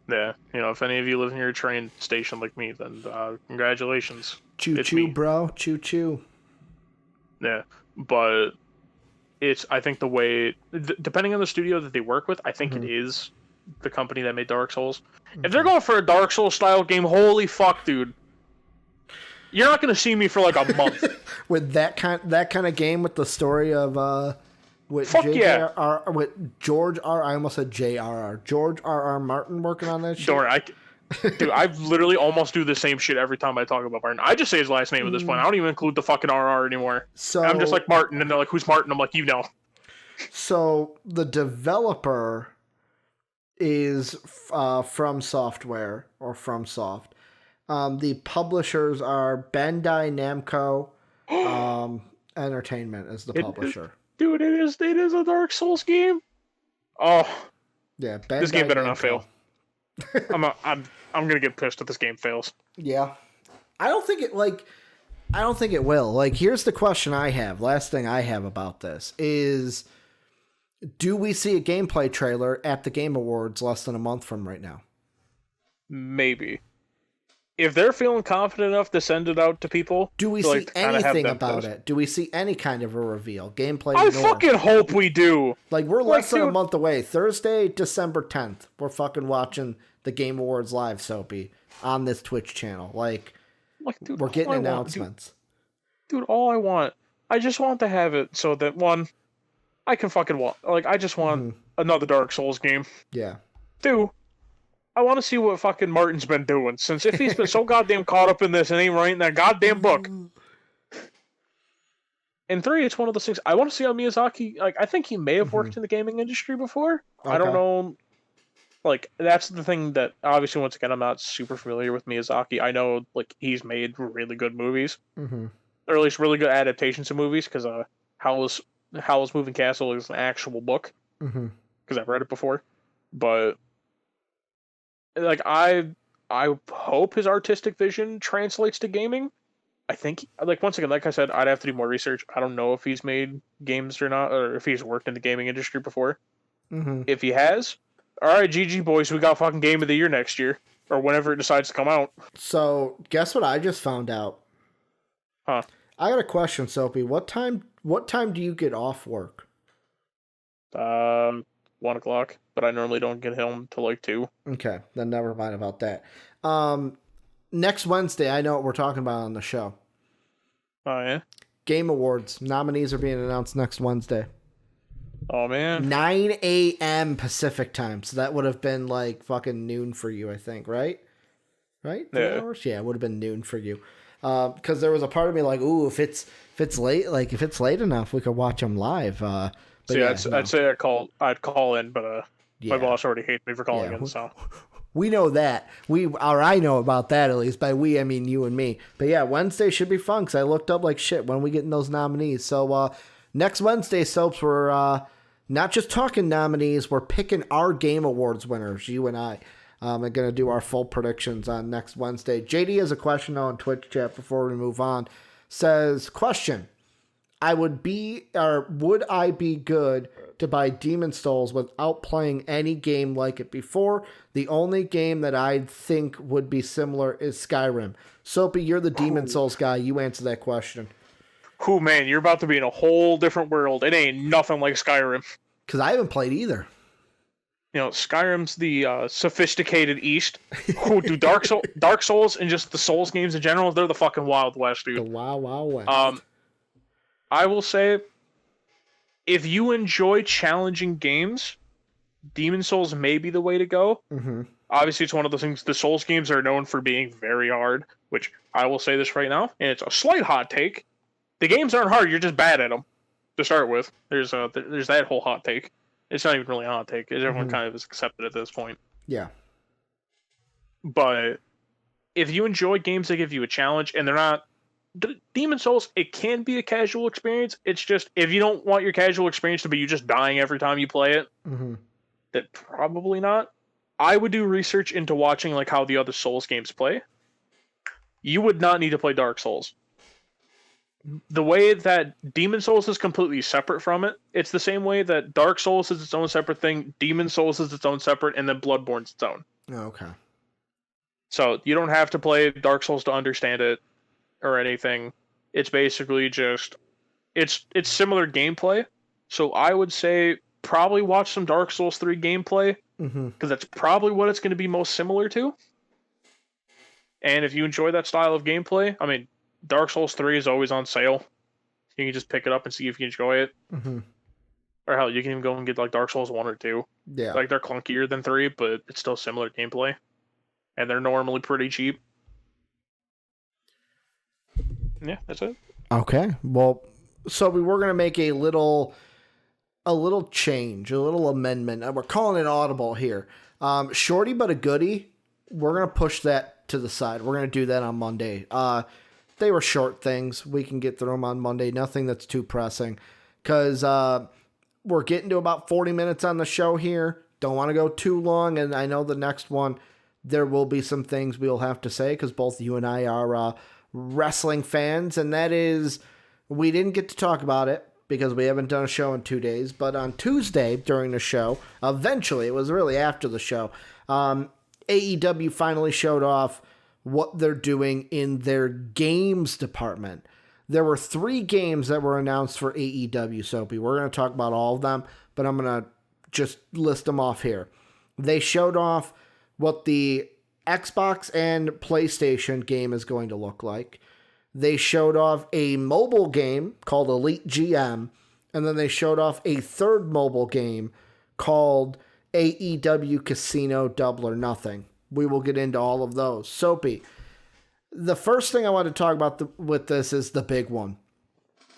Yeah, if any of you live near a train station like me, then congratulations. Choo choo, bro. Choo choo. Yeah, but I think the way, depending on the studio that they work with, I think it is the company that made Dark Souls. If they're going for a Dark Souls style game, holy fuck, dude. You're not going to see me for like a month. With that kind of game, with the story of with with George R. I almost said J.R.R. George R.R. Martin working on that shit. Don't worry, dude, I literally almost do the same shit every time I talk about Martin. I just say his last name at this point. I don't even include the fucking RR anymore. So I'm just like Martin, and they're like, "Who's Martin?" I'm like, So the developer is From Software or FromSoft. The publishers are Bandai Namco Entertainment as the publisher. Dude, it is a Dark Souls game. Oh, yeah, Bandai this game better Namco. not fail. I'm gonna get pissed if this game fails. Yeah, I don't think it will. Like, here's the question I have. Last thing I have about this is, do we see a gameplay trailer at the Game Awards less than a month from right now? Maybe. If they're feeling confident enough to send it out to people, do we see anything about it? Do we see any kind of a reveal? Gameplay? I fucking hope we do. Like, we're less than a month away. Thursday, December 10th. We're fucking watching the Game Awards live, Soapy, on this Twitch channel. Like dude, we're getting announcements. Dude, all I just want to have it so that, one, I can fucking I just want another Dark Souls game. Yeah. 2, I want to see what fucking Martin's been doing, since if he's been so goddamn caught up in this and ain't writing that goddamn book. And 3, it's one of those things, I want to see how Miyazaki, I think he may have worked in the gaming industry before. Okay. I don't know. That's the thing that, obviously, once again, I'm not super familiar with Miyazaki. I know, he's made really good movies. Or at least really good adaptations of movies, because Howl's Moving Castle is an actual book. Because I've read it before. But I hope his artistic vision translates to gaming. I think, once again, like I said, I'd have to do more research. I don't know if he's made games or not, or if he's worked in the gaming industry before. If he has, alright, GG boys, we got fucking Game of the Year next year, or whenever it decides to come out. So, guess what I just found out? Huh? I got a question, Soapy. What time do you get off work? 1:00, but I normally don't get home till 2. Okay, then never mind about that. Next Wednesday, I know what we're talking about on the show. Oh, yeah? Game Awards. Nominees are being announced next Wednesday. Oh, man. 9 a.m. Pacific time, so that would have been fucking noon for you, I think, right? Right? 3 hours? Yeah, it would have been noon for you. Because there was a part of me ooh, if it's late, if it's late enough, we could watch them live. But yeah, I'd say I'd call in, but my boss already hates me for calling in. So we know that I know about that at least. By we, I mean you and me. But yeah, Wednesday should be fun because I looked up shit when we getting those nominees. So next Wednesday, Soaps, we're not just talking nominees, we're picking our Game Awards winners, you and I. I'm going to do our full predictions on next Wednesday. JD has a question on Twitch chat before we move on. Says, question, would I be good to buy Demon Souls without playing any game like it before? The only game that I think would be similar is Skyrim. Soapy, you're the Demon Souls guy. You answer that question. Cool, man. You're about to be in a whole different world. It ain't nothing like Skyrim. Because I haven't played either. Skyrim's the sophisticated East. Do Dark Souls and just the Souls games in general, they're the fucking Wild West, dude. The Wild West. I will say, if you enjoy challenging games, Demon Souls may be the way to go. Mm-hmm. Obviously, it's one of those things. The Souls games are known for being very hard, which I will say this right now, and it's a slight hot take. The games aren't hard; you're just bad at them. To start with, there's that whole hot take. It's not even really a hot take. Everyone kind of is accepted at this point. Yeah. But if you enjoy games that give you a challenge, and they're not Demon Souls, it can be a casual experience. It's just, if you don't want your casual experience to be you just dying every time you play it, then probably not. I would do research into watching like how the other Souls games play. You would not need to play Dark Souls. The way that Demon Souls is completely separate from it, it's the same way that Dark Souls is its own separate thing, Demon Souls is its own separate, and then Bloodborne's its own. Okay. So you don't have to play Dark Souls to understand it or anything. It's basically just it's similar gameplay. So I would say probably watch some Dark Souls 3 gameplay, because that's probably what it's going to be most similar to. And if you enjoy that style of gameplay, I mean, Dark Souls 3 is always on sale. You can just pick it up and see if you enjoy it. Or hell, you can even go and get like Dark Souls 1 or 2. Yeah. Like, they're clunkier than 3, but it's still similar gameplay. And they're normally pretty cheap. Yeah, that's it. Okay. Well, so we were going to make a little change, a little amendment. We're calling it audible here. Shorty but a goodie, we're going to push that to the side. We're going to do that on Monday. They were short things. We can get through them on Monday. Nothing that's too pressing. Because we're getting to about 40 minutes on the show here. Don't want to go too long. And I know the next one, there will be some things we'll have to say. Because both you and I are wrestling fans. And that is, we didn't get to talk about it because we haven't done a show in 2 days. But on Tuesday during the show, eventually, it was really after the show, AEW finally showed off what they're doing in their games department. There were 3 games that were announced for AEW, Soapy. We're going to talk about all of them, but I'm going to just list them off here. They showed off what the Xbox and PlayStation game is going to look like. They showed off a mobile game called Elite GM, and then they showed off a third mobile game called AEW Casino Double or Nothing. We will get into all of those. Soapy, the first thing I want to talk about with this is the big one,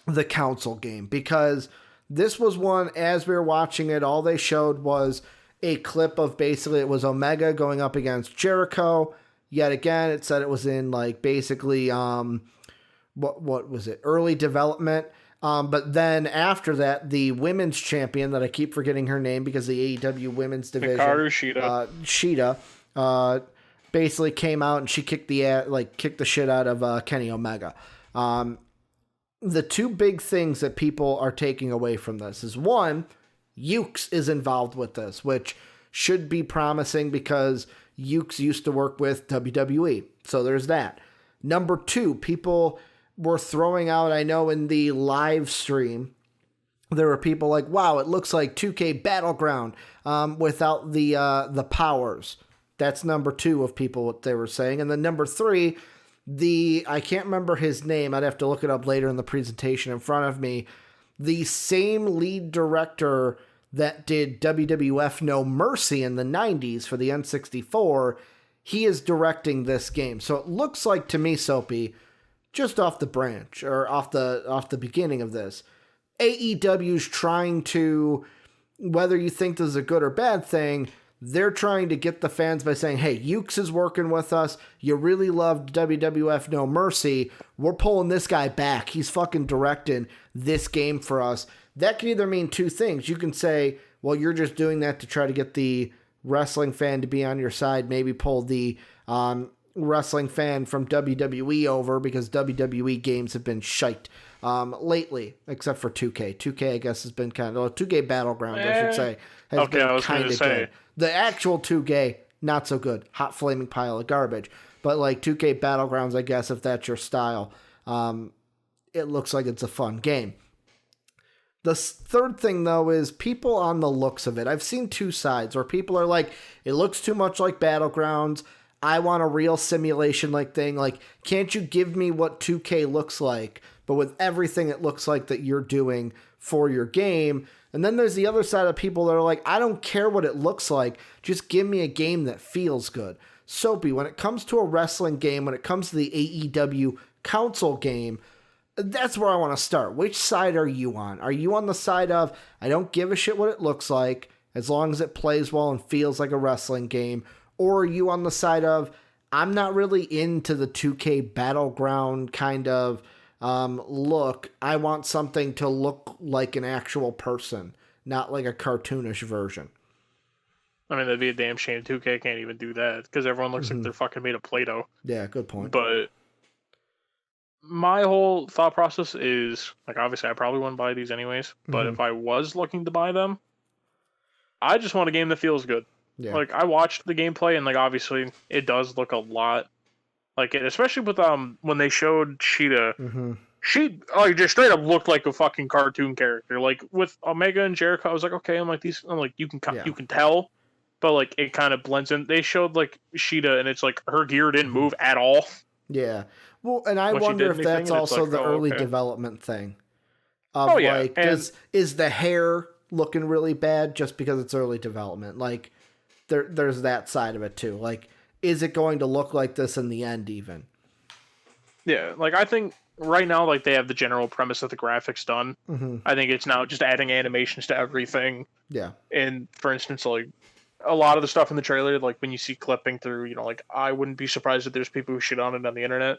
the console game, because this was one, as we were watching it, all they showed was a clip of basically, it was Omega going up against Jericho. Yet again, it said it was in like basically, what was it? Early development. But then after that, the women's champion that I keep forgetting her name because the AEW women's division, Shida, basically came out and she kicked the shit out of Kenny Omega. The 2 big things that people are taking away from this is, one, Ukes is involved with this, which should be promising because Ukes used to work with WWE. So there's that. Number 2, people were throwing out, I know in the live stream, there were people like, wow, it looks like 2K Battleground without the powers. That's number 2 of people, what they were saying. And then number 3, I can't remember his name. I'd have to look it up later in the presentation in front of me. The same lead director that did WWF No Mercy in the 90s for the N64, he is directing this game. So it looks like to me, Soapy, just off the branch or off the beginning of this, AEW's trying to, whether you think this is a good or bad thing, they're trying to get the fans by saying, hey, Ukes is working with us. You really loved WWF No Mercy. We're pulling this guy back. He's fucking directing this game for us. That can either mean 2 things. You can say, well, you're just doing that to try to get the wrestling fan to be on your side, maybe pull the wrestling fan from WWE over, because WWE games have been shite lately, except for 2K. 2K, I guess, has been kind of... 2K Battlegrounds, I should say, has been kind of good. The actual 2K, not so good. Hot flaming pile of garbage. But like 2K Battlegrounds, I guess, if that's your style, it looks like it's a fun game. The third thing, though, is people on the looks of it. I've seen two sides where people are like, it looks too much like Battlegrounds. I want a real simulation-like thing. Like, can't you give me what 2K looks like, but with everything it looks like that you're doing for your game? And then there's the other side of people that are like, I don't care what it looks like. Just give me a game that feels good. Soapy, when it comes to a wrestling game, when it comes to the AEW console game, that's where I want to start. Which side are you on? Are you on the side of, I don't give a shit what it looks like, as long as it plays well and feels like a wrestling game? Or are you on the side of, I'm not really into the 2K Battleground kind of look. I want something to look like an actual person, not like a cartoonish version. I mean, that'd be a damn shame 2K can't even do that, because everyone looks like they're fucking made of Play-Doh. Yeah, good point. But my whole thought process is, like, obviously I probably wouldn't buy these anyways, but if I was looking to buy them, I just want a game that feels good. Yeah. Like, I watched the gameplay, and, like, obviously it does look a lot like it, especially with when they showed Sheeta. She just straight up looked like a fucking cartoon character. Like, with Omega and Jericho, I was like, okay, I'm like, you can tell, but, like, it kind of blends in. They showed, like, Sheeta, and it's like her gear didn't move at all. Yeah. Well, and I wonder if that's also like, the early development thing. Of, like, is the hair looking really bad just because it's early development? Like, there's that side of it too. Like, is it going to look like this in the end even? Yeah, like, I think right now, like, they have the general premise of the graphics done. I think it's now just adding animations to everything. Yeah. And, for instance, like, a lot of the stuff in the trailer, like, when you see clipping through, you know, like, I wouldn't be surprised if there's people who shit on it on the internet,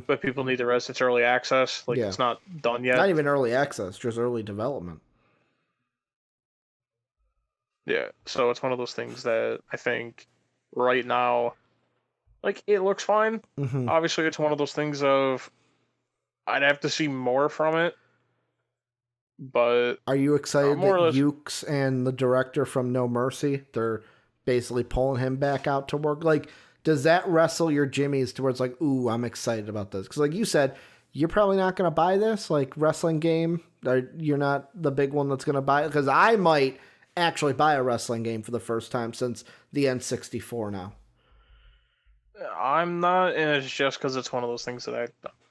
but people need to rest it's early access. Like, it's not done yet. Not even early access, just early development. Yeah, so it's one of those things that I think right now, like, it looks fine. Obviously, it's one of those things of, I'd have to see more from it. But are you excited that Ukes and the director from No Mercy, they're basically pulling him back out to work? Like, does that wrestle your jimmies towards like, ooh, I'm excited about this? Because like you said, you're probably not going to buy this, like, wrestling game. You're not the big one that's going to buy it. Because I might actually buy a wrestling game for the first time since the N64 now. I'm not, and it's just because it's one of those things that I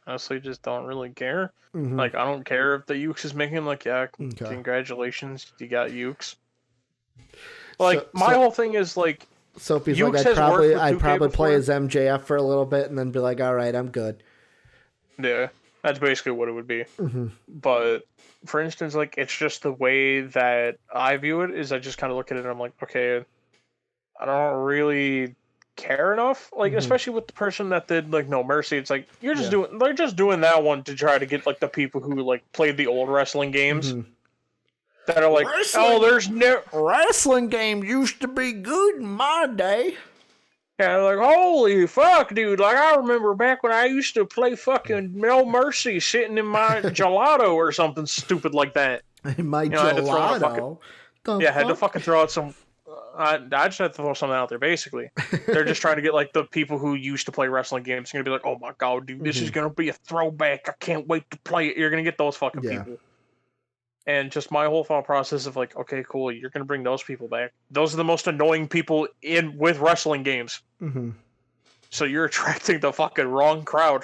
honestly just don't really care. Like, I don't care if the Ukes is making, like, congratulations, you got Ukes. Like, my whole thing is, like, Soapy's like, I'd probably play as MJF for a little bit and then be like, all right, I'm good. Yeah, that's basically what it would be. But, for instance, like, it's just the way that I view it is I just kind of look at it and I'm like, okay, I don't really care enough, like, especially with the person that did, like, No Mercy. It's like, they're just doing that one to try to get, like, the people who, like, played the old wrestling games that are like, wrestling game used to be good in my day. Yeah, like, holy fuck, dude, like, I remember back when I used to play fucking No Mercy sitting in my gelato or something stupid like that. In my gelato? I had to fucking throw out some I just have to throw something out there, basically. They're just trying to get, like, the people who used to play wrestling games going to be like, oh my god, dude, this is going to be a throwback. I can't wait to play it. You're going to get those fucking people. And just my whole thought process of, like, okay, cool, you're going to bring those people back. Those are the most annoying people with wrestling games. So you're attracting the fucking wrong crowd.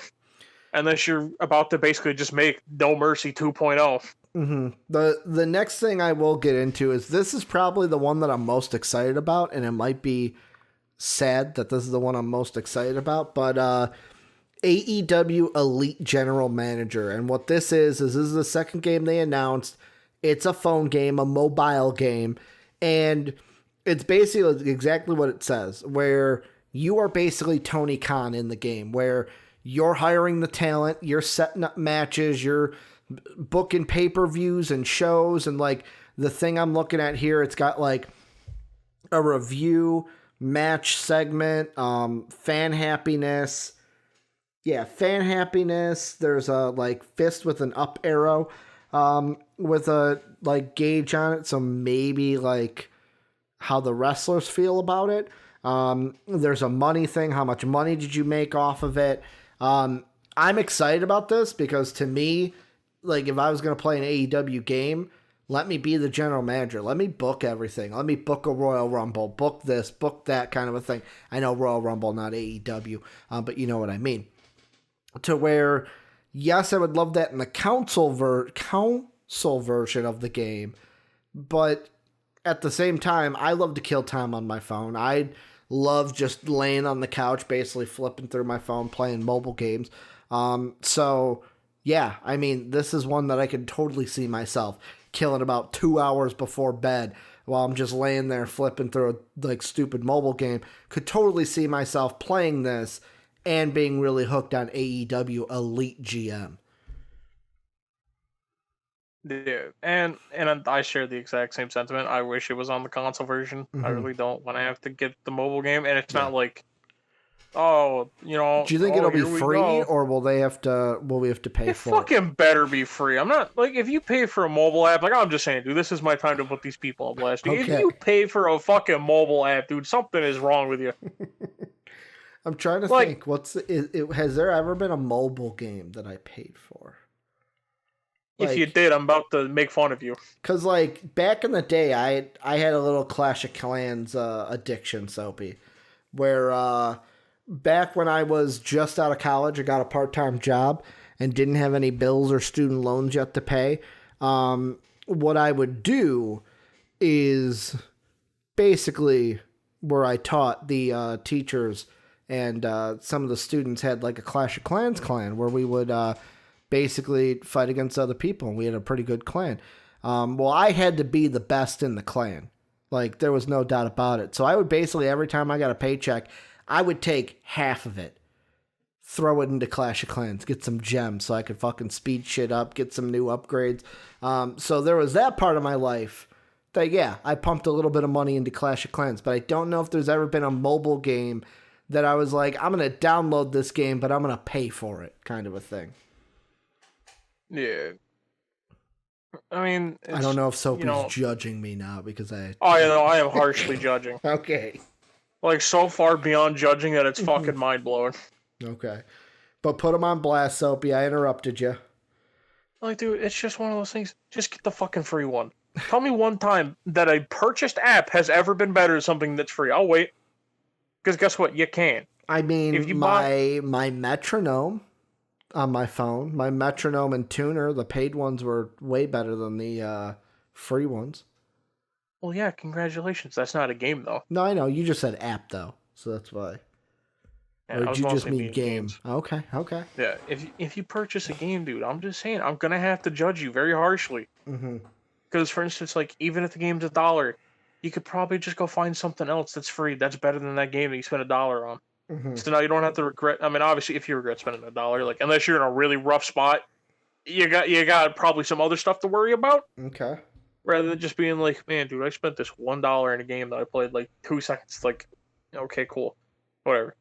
Unless you're about to basically just make No Mercy 2.0. The next thing I will get into is this is probably the one that I'm most excited about, and it might be sad that this is the one I'm most excited about, but AEW Elite General Manager. And what this is this is the second game they announced. It's a phone game, a mobile game, and it's basically exactly what it says, where you are basically Tony Khan in the game, where you're hiring the talent, you're setting up matches, you're booking pay-per-views and shows. And like the thing I'm looking at here, it's got like a review match segment, fan happiness. Yeah, fan happiness. There's a like fist with an up arrow, with a like gauge on it. So maybe like how the wrestlers feel about it. There's a money thing. How much money did you make off of it? I'm excited about this because to me, like if I was going to play an AEW game, let me be the general manager. Let me book everything. Let me book a Royal Rumble, book this, book that kind of a thing. I know Royal Rumble, not AEW, but you know what I mean. To where, yes, I would love that in the console version of the game, but at the same time, I love to kill time on my phone. I love just laying on the couch, basically flipping through my phone, playing mobile games. So, yeah, I mean, this is one that I could totally see myself killing about 2 hours before bed while I'm just laying there flipping through a like stupid mobile game. Could totally see myself playing this and being really hooked on AEW Elite GM. Yeah, and I share the exact same sentiment. I wish it was on the console version. I really don't want to have to get the mobile game, and it's not like, oh, Do you think it'll be free, or will we have to pay for it? It fucking better be free. I'm not like if you pay for a mobile app, like I'm just saying, dude, this is my time to put these people on blast. Dude, Okay. if you pay for a fucking mobile app, dude, something is wrong with you. I'm trying to think. Has there ever been a mobile game that I paid for? If you did, I'm about to make fun of you. Because, like, back in the day, I had a little Clash of Clans addiction, Soapy, where back when I was just out of college, I got a part-time job and didn't have any bills or student loans yet to pay. What I would do is basically where I taught the teachers and some of the students had like a Clash of Clans clan where we would basically fight against other people, and we had a pretty good clan. Well, I had to be the best in the clan. Like, there was no doubt about it. So I would basically, every time I got a paycheck, I would take half of it, throw it into Clash of Clans, get some gems so I could fucking speed shit up, get some new upgrades. So there was that part of my life that, yeah, I pumped a little bit of money into Clash of Clans, but I don't know if there's ever been a mobile game that I was like, I'm going to download this game, but I'm going to pay for it, kind of a thing. Yeah. I mean, I don't know if Soapy's judging me now because I... Oh, yeah, no, I am harshly judging. Okay. Like, so far beyond judging that it's fucking mind-blowing. Okay. But put him on blast, Soapy. I interrupted you. Like, dude, it's just one of those things. Just get the fucking free one. Tell me one time that a purchased app has ever been better than something that's free. I'll wait. Because guess what? You can. I mean, if you my metronome on my phone, my metronome and tuner, the paid ones were way better than the free ones. Well, yeah, congratulations. That's not a game, though. No, I know. You just said app, though. So that's why. Yeah, or did you just mean game? Okay. Yeah, if you purchase a game, dude, I'm just saying, I'm going to have to judge you very harshly. Because, for instance, like, even if the game's $1, you could probably just go find something else that's free that's better than that game that you spent $1 on. So now you don't have to regret. I mean, obviously, if you regret spending $1, like unless you're in a really rough spot, you got probably some other stuff to worry about. Okay. Rather than just being like, man, dude, I spent this $1 in a game that I played like 2 seconds. Like, okay, cool, whatever.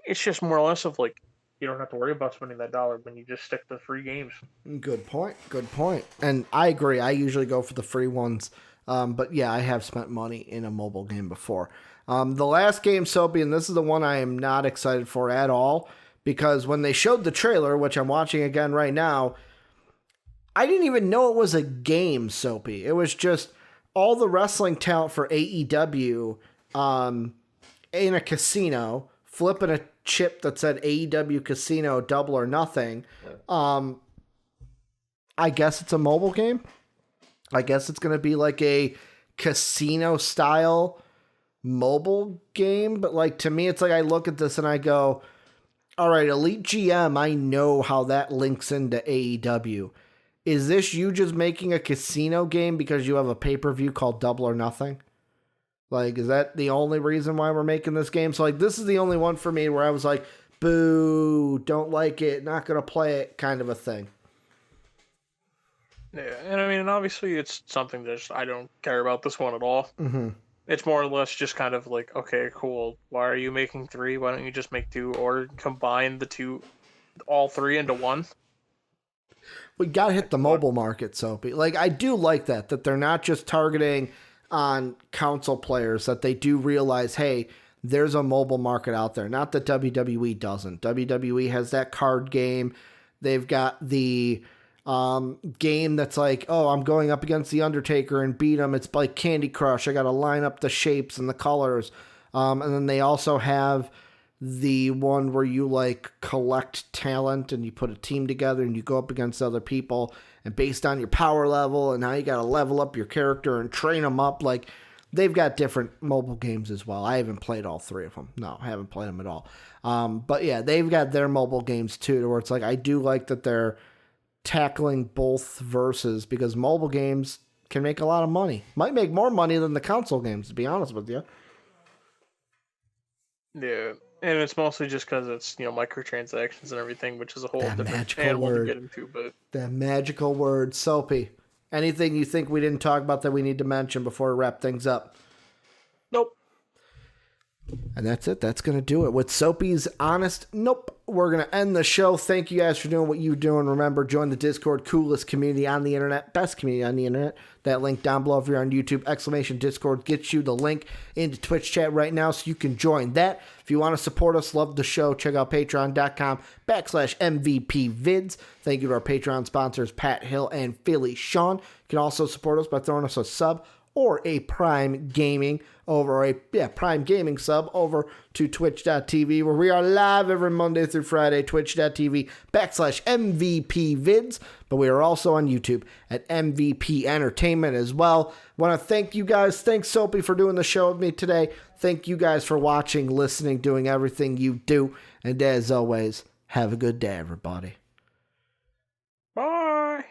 It's just more or less of like you don't have to worry about spending that $1 when you just stick to free games. Good point. And I agree. I usually go for the free ones. But yeah, I have spent money in a mobile game before. The last game, Soapy, and this is the one I am not excited for at all, because when they showed the trailer, which I'm watching again right now, I didn't even know it was a game, Soapy. It was just all the wrestling talent for AEW in a casino, flipping a chip that said AEW Casino Double or Nothing. I guess it's a mobile game. I guess it's going to be like a casino style mobile game. But like to me, it's like I look at this and I go, all right, Elite GM, I know how that links into AEW. Is this you just making a casino game because you have a pay-per-view called Double or Nothing? Like, is that the only reason why we're making this game? So like, this is the only one for me where I was like, boo, don't like it, not going to play it kind of a thing. Yeah, and I mean, and obviously it's something that I don't care about this one at all. It's more or less just kind of like, okay, cool. Why are you making 3? Why don't you just make 2 or combine all 3 into one? We got to hit the What? mobile market, Soapy. Like, I do like that they're not just targeting on console players, that they do realize, hey, there's a mobile market out there. Not that WWE doesn't. WWE has that card game. They've got the game that's like, oh, I'm going up against the Undertaker and beat him. It's like Candy Crush. I got to line up the shapes and the colors. And then they also have the one where you like collect talent and you put a team together and you go up against other people, and based on your power level and how you got to level up your character and train them up, like they've got different mobile games as well. I haven't played all 3 of them. No, I haven't played them at all. But yeah, they've got their mobile games too, where it's like, I do like that they're tackling both verses, because mobile games can make a lot of money. Might make more money than the console games, to be honest with you. Yeah. And it's mostly just because it's, microtransactions and everything, which is a whole That different magical animal word. to get into. But That magical word, Soapy. Anything you think we didn't talk about that we need to mention before we wrap things up? nope. And that's it. That's going to do it. With Soapy's honest nope, we're going to end the show. Thank you guys for doing what you're doing. Remember, join the Discord, coolest community on the internet, best community on the internet. That link down below if you're on YouTube, !Discord gets you the link into Twitch chat right now so you can join that. If you want to support us, love the show, check out patreon.com/MVPvids. Thank you to our Patreon sponsors, Pat Hill and Philly Sean. You can also support us by throwing us a sub or a Prime Gaming Prime Gaming sub over to twitch.tv, where we are live every Monday through Friday, twitch.tv/MVPvids, but we are also on YouTube at MVP Entertainment as well. Want to thank you guys. Thanks, Soapy, for doing the show with me today. Thank you guys for watching, listening, doing everything you do. And as always, have a good day, everybody. Bye.